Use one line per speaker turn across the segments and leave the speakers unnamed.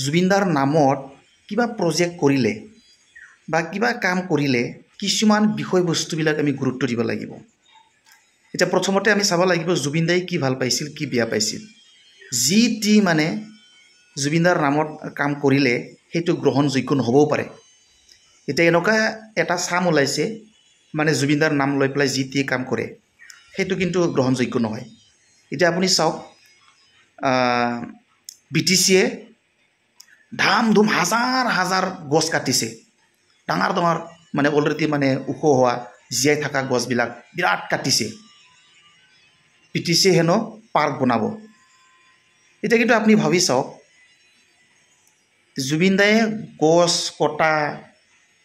জুবিনদাৰ নামত কিবা প্ৰজেক্ট কৰিলে বা কিবা কাম কৰিলে কিছুমান বিষয়বস্তুবিলাক আমি গুৰুত্ব দিব লাগিব। এতিয়া প্ৰথমতে আমি চাব লাগিব জুবিনদাই কি ভাল পাইছিল কি বেয়া পাইছিল। যি টি মানে জুবিনদাৰ নামত কাম কৰিলে সেইটো গ্ৰহণযোগ্য নহ'বও পাৰে। এতিয়া এনেকুৱা এটা চাম ওলাইছে মানে জুবিনদাৰ নাম লৈ পেলাই যি টি কাম কৰে সেইটো কিন্তু গ্ৰহণযোগ্য নহয়। এতিয়া আপুনি চাওক BTCয়ে ধাম ধুম হাজাৰ হাজাৰ গছ কাটিছে, ডাঙৰ ডাঙৰ মানে অলৰেডি মানে ওখ হোৱা জীয়াই থকা গছবিলাক বিৰাট কাটিছে। BTCয়ে হেনো পাৰ্ক বনাব। এতিয়া কিন্তু আপুনি ভাবি চাওক জুবিনদায়ে গছ কটা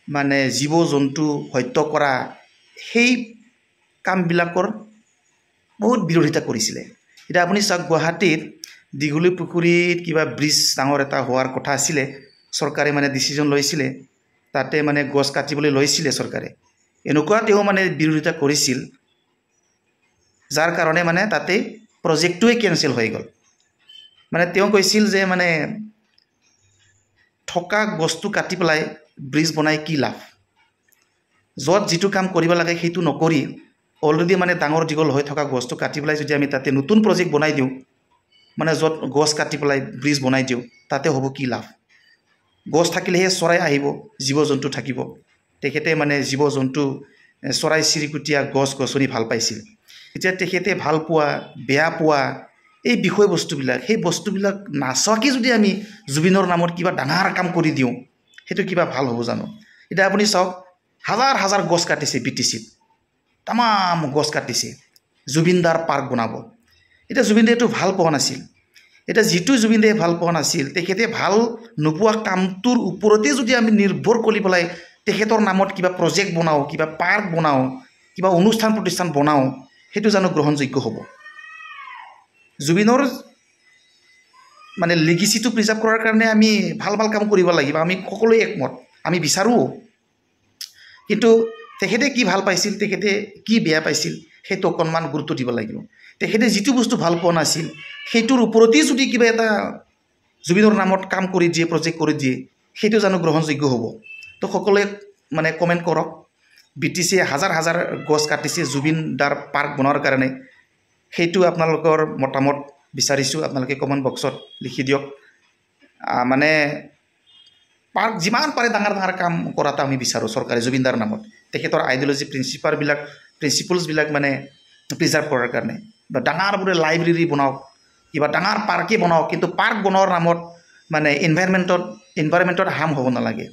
মানে জীৱ জন্তু হত্যা কৰা সেই কামবিলাকৰ বহুত বিৰোধিতা কৰিছিলে। এতিয়া আপুনি চাওক গুৱাহাটীত দীঘলী পুখুৰীত কিবা ব্ৰিজ ডাঙৰ এটা হোৱাৰ কথা আছিলে, চৰকাৰে মানে ডিচিজন লৈছিলে, তাতে মানে গছ কাটিবলৈ লৈছিলে চৰকাৰে। এনেকুৱা তেওঁ মানে বিৰোধিতা কৰিছিল যাৰ কাৰণে মানে তাতে প্ৰজেক্টটোৱে কেঞ্চেল হৈ গ'ল। মানে তেওঁ কৈছিল যে মানে থকা গছটো কাটি পেলাই ব্ৰিজ বনাই কি লাভ, য'ত যিটো কাম কৰিব লাগে সেইটো নকৰি অলৰেডি মানে ডাঙৰ দীঘল হৈ থকা গছটো কাটি পেলাই যদি আমি তাতে নতুন প্ৰজেক্ট বনাই দিওঁ, মানে য'ত গছ কাটি পেলাই ব্ৰিজ বনাই দিওঁ, তাতে হ'ব কি লাভ? গছ থাকিলেহে চৰাই আহিব, জীৱ জন্তু থাকিব। তেখেতে মানে জীৱ জন্তু চৰাই চিৰিকটীয়া গছ গছনি ভাল পাইছিল। এতিয়া তেখেতে ভাল পোৱা বেয়া পোৱা এই বিষয়বস্তুবিলাক সেই বস্তুবিলাক নাচোৱাকৈ যদি আমি জুবিনৰ নামত কিবা ডাঙৰ কাম কৰি দিওঁ সেইটো কিবা ভাল হ'ব জানো? এতিয়া আপুনি চাওক হাজাৰ হাজাৰ গছ কাটিছে BTCত, তামাম গছ কাটিছে জুবিনদাৰ পাৰ্ক বনাব। এতিয়া জুবিনদায়ে এইটো ভাল পোৱা নাছিল। এতিয়া যিটো জুবিনদায়ে ভাল পোৱা নাছিল তেখেতে ভাল নোপোৱা কামটোৰ ওপৰতে যদি আমি নিৰ্ভৰ কৰি পেলাই তেখেতৰ নামত কিবা প্ৰজেক্ট বনাওঁ, কিবা পাৰ্ক বনাওঁ, কিবা অনুষ্ঠান প্ৰতিষ্ঠান বনাওঁ, সেইটো জানো গ্ৰহণযোগ্য হ'ব? জুবিনৰ মানে লিগেচিটো প্ৰিজাৰ্ভ কৰাৰ কাৰণে আমি ভাল ভাল কাম কৰিব লাগিব, আমি সকলোৱে একমত, আমি বিচাৰোঁ। কিন্তু তেখেতে কি ভাল পাইছিল, তেখেতে কি বেয়া পাইছিল সেইটো অকণমান গুৰুত্ব দিব লাগিব। তেখেতে যিটো বস্তু ভাল পোৱা নাছিল সেইটোৰ ওপৰতেই যদি কিবা এটা জুবিনৰ নামত কাম কৰি দিয়ে, প্ৰজেক্ট কৰি দিয়ে, সেইটো জানো গ্ৰহণযোগ্য হ'ব? তো সকলোৱে মানে কমেণ্ট কৰক। BTCয়ে হাজাৰ হাজাৰ গছ কাটিছে জুবিনদাৰ পাৰ্ক বনোৱাৰ কাৰণে, সেইটো আপোনালোকৰ মতামত বিচাৰিছোঁ, আপোনালোকে কমেণ্ট বক্সত লিখি দিয়ক। মানে পাৰ্ক যিমান পাৰে ডাঙৰ ডাঙৰ কাম কৰাটো আমি বিচাৰোঁ চৰকাৰে জুবিনদাৰ নামত, তেখেতৰ আইডিঅলজি প্ৰিন্সিপলছবিলাক মানে প্ৰিজাৰ্ভ কৰাৰ কাৰণে। বা ডাঙৰ বোলে লাইব্ৰেৰী বনাওক, কিবা ডাঙৰ পাৰ্কেই বনাওক, কিন্তু পাৰ্ক বনোৱাৰ নামত মানে এনভাইৰমেণ্টত হাৰ্ম হ'ব নালাগে।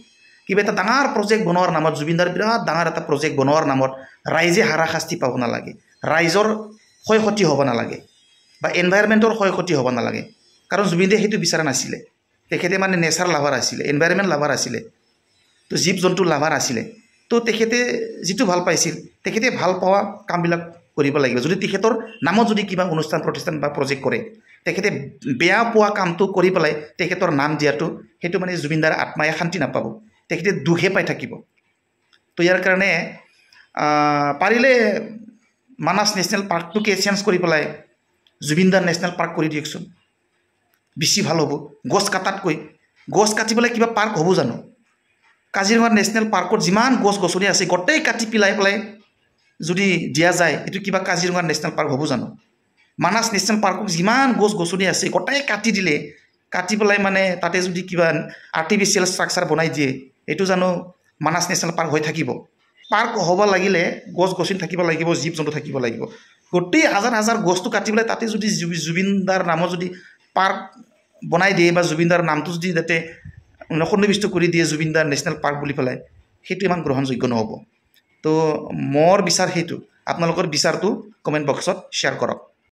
কিবা এটা ডাঙৰ প্ৰজেক্ট বনোৱাৰ নামত, জুবিনদাৰ বিৰাট ডাঙৰ এটা প্ৰজেক্ট বনোৱাৰ নামত ৰাইজে হাৰাশাস্তি পাব নালাগে, ৰাইজৰ ক্ষয় ক্ষতি হ'ব নালাগে বা এনভাইৰমেণ্টৰ ক্ষয় ক্ষতি হ'ব নালাগে। কাৰণ জুবিনদায়ে সেইটো বিচৰা নাছিলে। তেখেতে মানে নেচাৰ লাভাৰ আছিলে, এনভাইৰমেণ্ট লাভাৰ আছিলে, তো জীৱ জন্তু লাভাৰ আছিলে। তো তেখেতে যিটো ভাল পাইছিল তেখেতে ভাল পোৱা কামবিলাক কৰিব লাগিব। যদি তেখেতৰ নামত যদি কিবা অনুষ্ঠান প্ৰতিষ্ঠান বা প্ৰজেক্ট কৰে, তেখেতে বেয়া পোৱা কামটো কৰি পেলাই তেখেতৰ নাম দিয়াটো সেইটো মানে জুবিনদাৰ আত্মাই শান্তি নাপাব, তেখেতে দুখে পাই থাকিব। তো ইয়াৰ কাৰণে পাৰিলে মানাস নেশ্যনেল পাৰ্কটোকে চেঞ্জ কৰি পেলাই জুবিনদাৰ নেশ্যনেল পাৰ্ক কৰি দিয়কচোন, বেছি ভাল হ'ব। গছ কাটাতকৈ গছ কাটি পেলাই কিবা পাৰ্ক হ'ব জানো? কাজিৰঙা নেশ্যনেল পাৰ্কত যিমান গছ গছনি আছে গোটেই কাটি পেলাই যদি দিয়া যায়, এইটো কিবা কাজিৰঙা নেশ্যনেল পাৰ্ক হ'ব জানো? মানাস নেশ্যনেল পাৰ্কত যিমান গছ গছনি আছে গোটেই কাটি দিলে, কাটি পেলাই মানে তাতে যদি কিবা আৰ্টিফিচিয়েল ষ্ট্ৰাকচাৰ বনাই দিয়ে, এইটো জানো মানাস নেশ্যনেল পাৰ্ক হৈ থাকিব? পাৰ্ক হ'ব লাগিলে গছ গছনি থাকিব লাগিব, জীৱ জন্তু থাকিব লাগিব। গোটেই হাজাৰ হাজাৰ গছটো কাটি পেলাই তাতে যদি জুবিনদাৰ নামত যদি পাৰ্ক বনাই দিয়ে বা জুবিনদাৰ নামটো যদি তাতে সন্নিৱিষ্ট কৰি দিয়ে জুবিনদাৰ নেশ্যনেল পাৰ্ক বুলি পেলাই, সেইটো ইমান গ্ৰহণযোগ্য নহ'ব। তো মোৰ বিচাৰ সেইটো, আপোনালোকৰ বিচাৰটো কমেণ্ট বক্সত শ্বেয়াৰ কৰক।